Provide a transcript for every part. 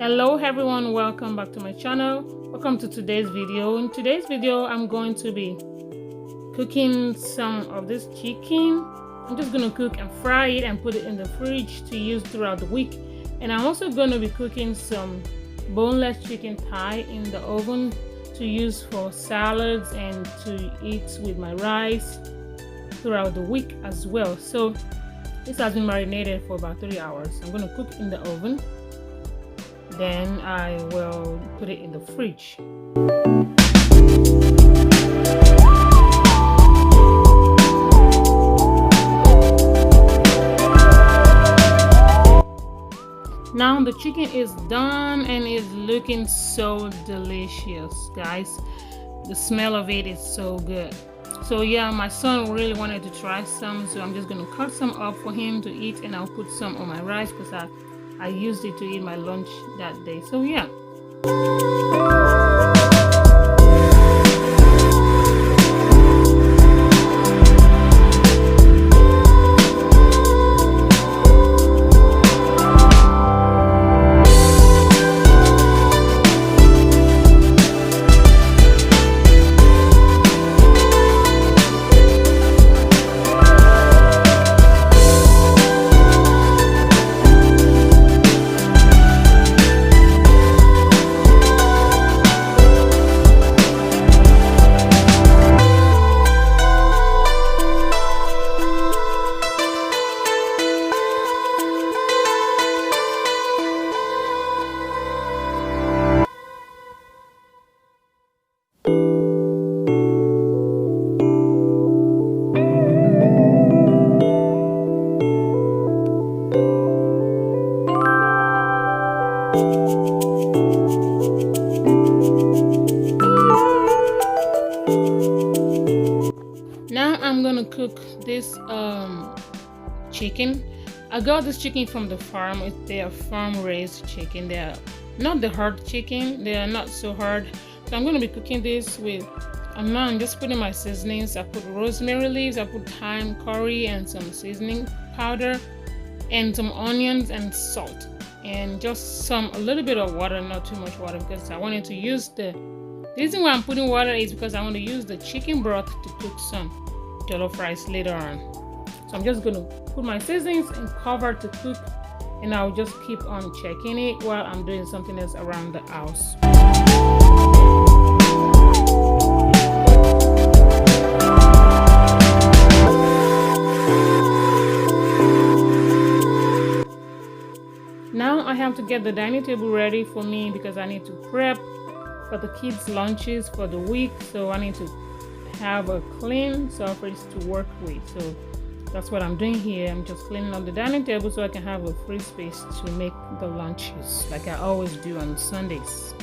Hello everyone, welcome back to my channel. Welcome to today's video. In today's video I'm going to be cooking some of this chicken. I'm just going to cook and fry it and put it in the fridge to use throughout the week. And I'm also going to be cooking some boneless chicken thigh in the oven to use for salads and to eat with my rice throughout the week as well. So this has been marinated for about 3 hours. I'm going to cook in the oven, then I will put it in the fridge. Now the chicken is done and it's looking so delicious, guys. The smell of it is so good. So yeah, my son really wanted to try some, so I'm just going to cut some up for him to eat, and I'll put some on my rice because I used it to eat my lunch that day. So yeah. Now I'm gonna cook this chicken. I got this chicken from the farm. They are farm raised chicken. They are not the hard chicken. They are not so hard. So I'm gonna be cooking this with, I'm just putting my seasonings. I put rosemary leaves, I put thyme, curry, and some seasoning powder, and some onions and salt, and just a little bit of water, not too much water, because I wanted to use the reason why I'm putting water is because I want to use the chicken broth to cook some jollof rice later on. So I'm just going to put my seasonings and cover to cook, and I'll just keep on checking it while I'm doing something else around the house. Now I have to get the dining table ready for me because I need to prep for the kids' lunches for the week. So I need to have a clean surface to work with. So that's what I'm doing here. I'm just cleaning up the dining table so I can have a free space to make the lunches like I always do on Sundays.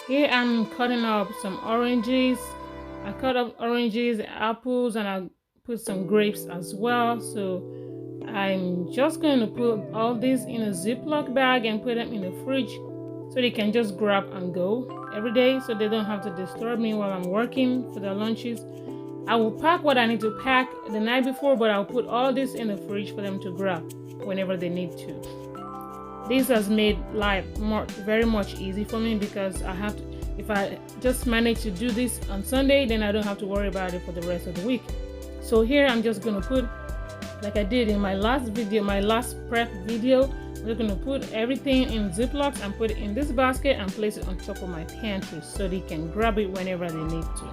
Here I'm cutting up some oranges. I cut up oranges, apples, and I put some grapes as well. So I'm just going to put all this in a Ziploc bag and put them in the fridge so they can just grab and go every day, so they don't have to disturb me while I'm working for their lunches. I will pack what I need to pack the night before, but I'll put all this in the fridge for them to grab whenever they need to. This has made life very much easy for me because if I just manage to do this on Sunday, then I don't have to worry about it for the rest of the week. So here I'm just going to put, like I did in my last video, my last prep video, I'm just going to put everything in Ziplocs and put it in this basket and place it on top of my pantry so they can grab it whenever they need to.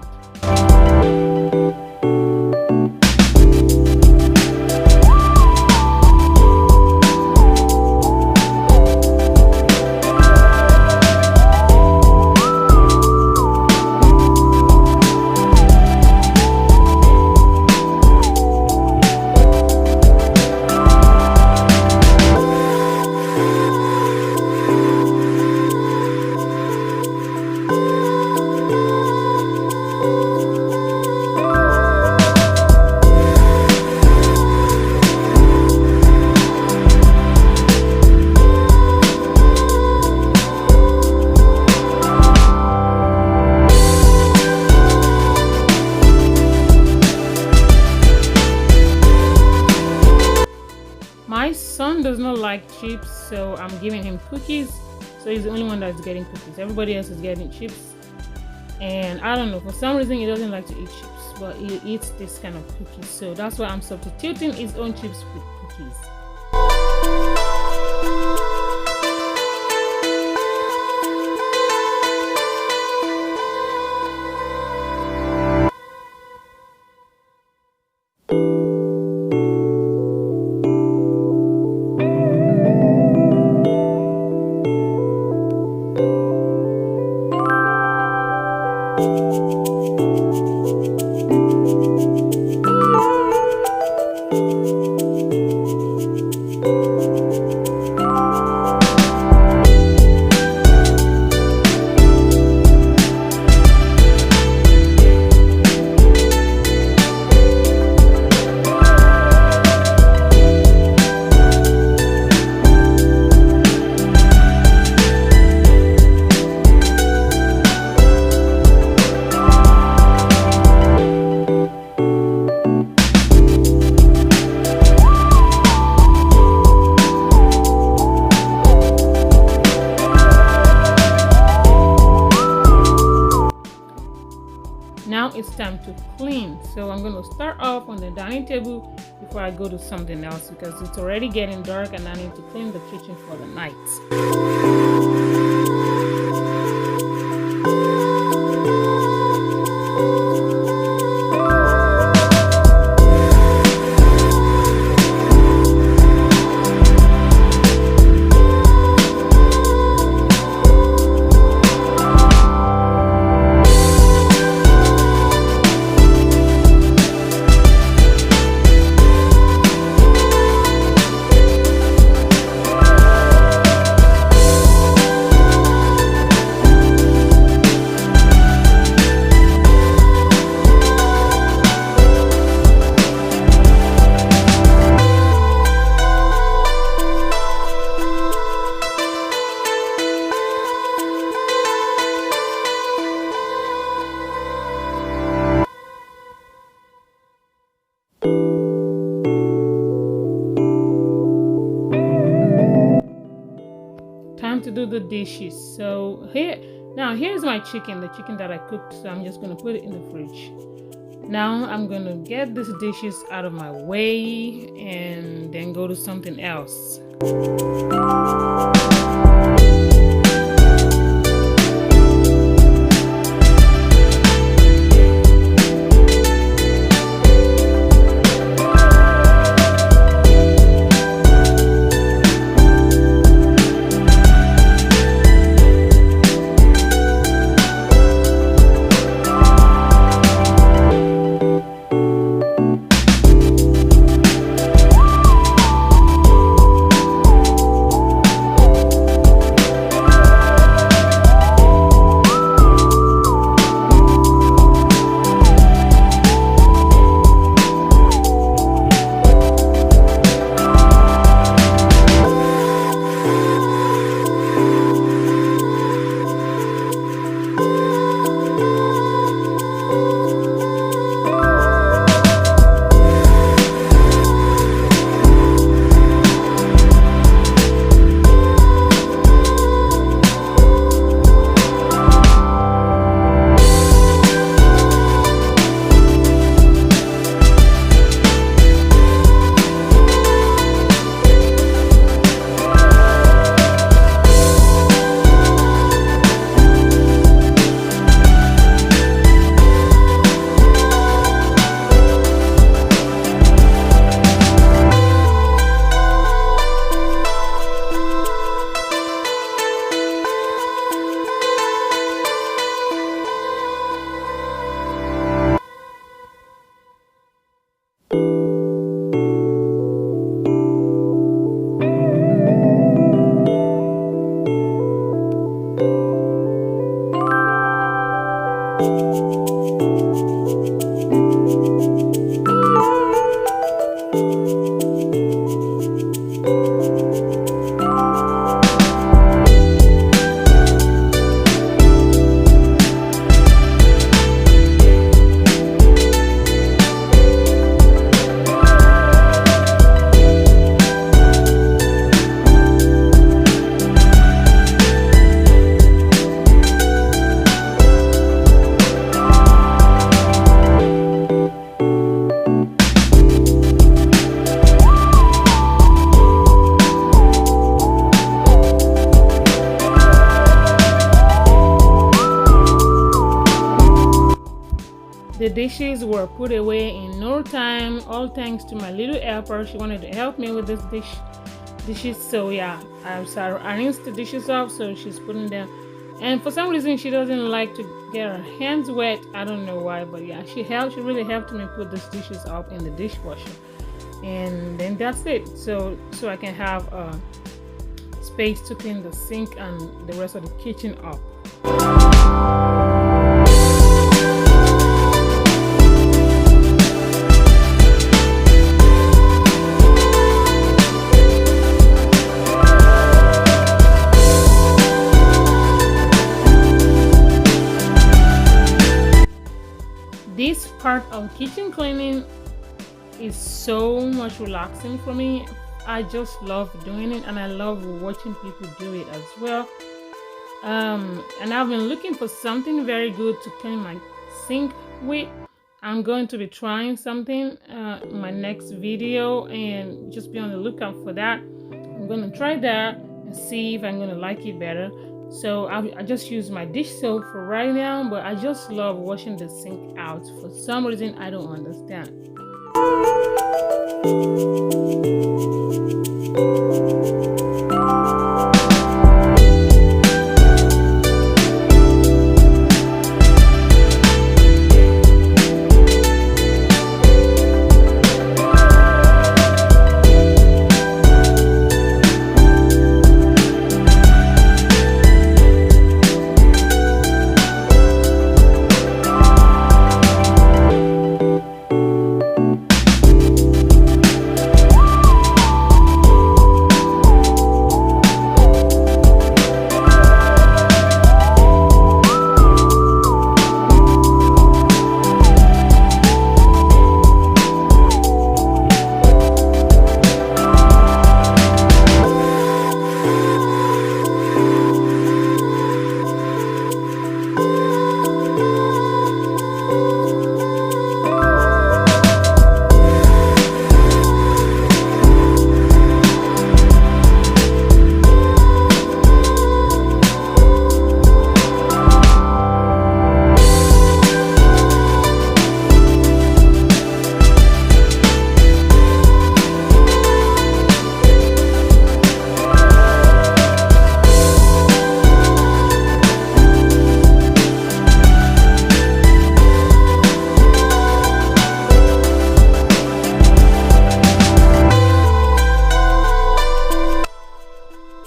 like chips, so I'm giving him cookies. So he's the only one that's getting cookies. Everybody else is getting chips. And I don't know, for some reason he doesn't like to eat chips, but he eats this kind of cookies. So that's why I'm substituting his own chips with cookies. Now it's time to clean. So I'm going to start off on the dining table before I go to something else, because it's already getting dark and I need to clean the kitchen for the night. Time to do the dishes. So here's my chicken, the chicken that I cooked. So I'm just going to put it in the fridge. Now I'm going to get these dishes out of my way and then go to something else. The dishes were put away in no time, all thanks to my little helper. She wanted to help me with this dishes. So yeah, I rinsed the dishes off, so she's putting them. And for some reason, she doesn't like to get her hands wet. I don't know why, but yeah, she really helped me put these dishes up in the dishwasher. And then that's it. So I can have space to clean the sink and the rest of the kitchen up. This part of kitchen cleaning is so much relaxing for me. I just love doing it, and I love watching people do it as well. And I've been looking for something very good to clean my sink with. I'm going to be trying something in my next video, and just be on the lookout for that. I'm going to try that and see if I'm going to like it better. So I just use my dish soap for right now, but I just love washing the sink out. For some reason, I don't understand.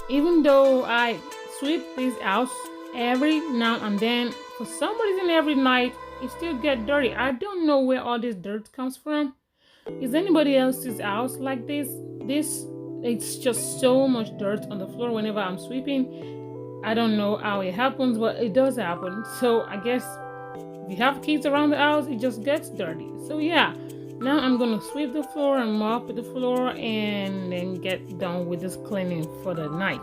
Even though I sweep this house every now and then, for some reason every night it still get dirty. I don't know where all this dirt comes from. Is anybody else's house like this? It's just so much dirt on the floor whenever I'm sweeping. I don't know how it happens, but it does happen. So I guess if you have kids around the house, it just gets dirty. So yeah, now I'm gonna sweep the floor and mop the floor and then get done with this cleaning for the night.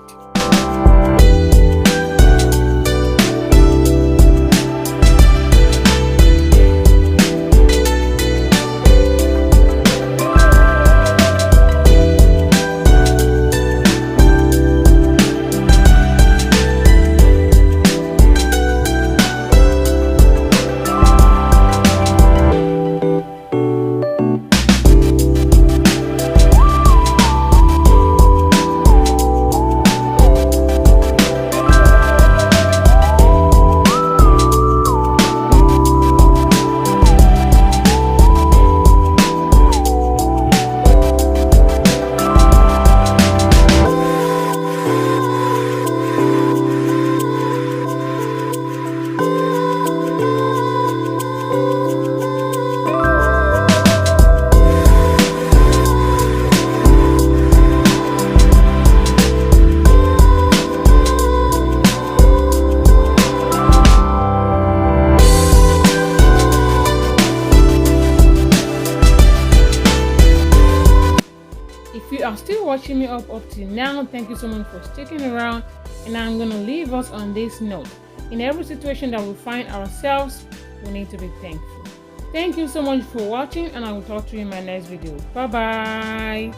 If you are still watching me up to now, thank you so much for sticking around, and I'm gonna leave us on this note. In every situation that we find ourselves, we need to be thankful. Thank you so much for watching, and I will talk to you in my next video. Bye bye.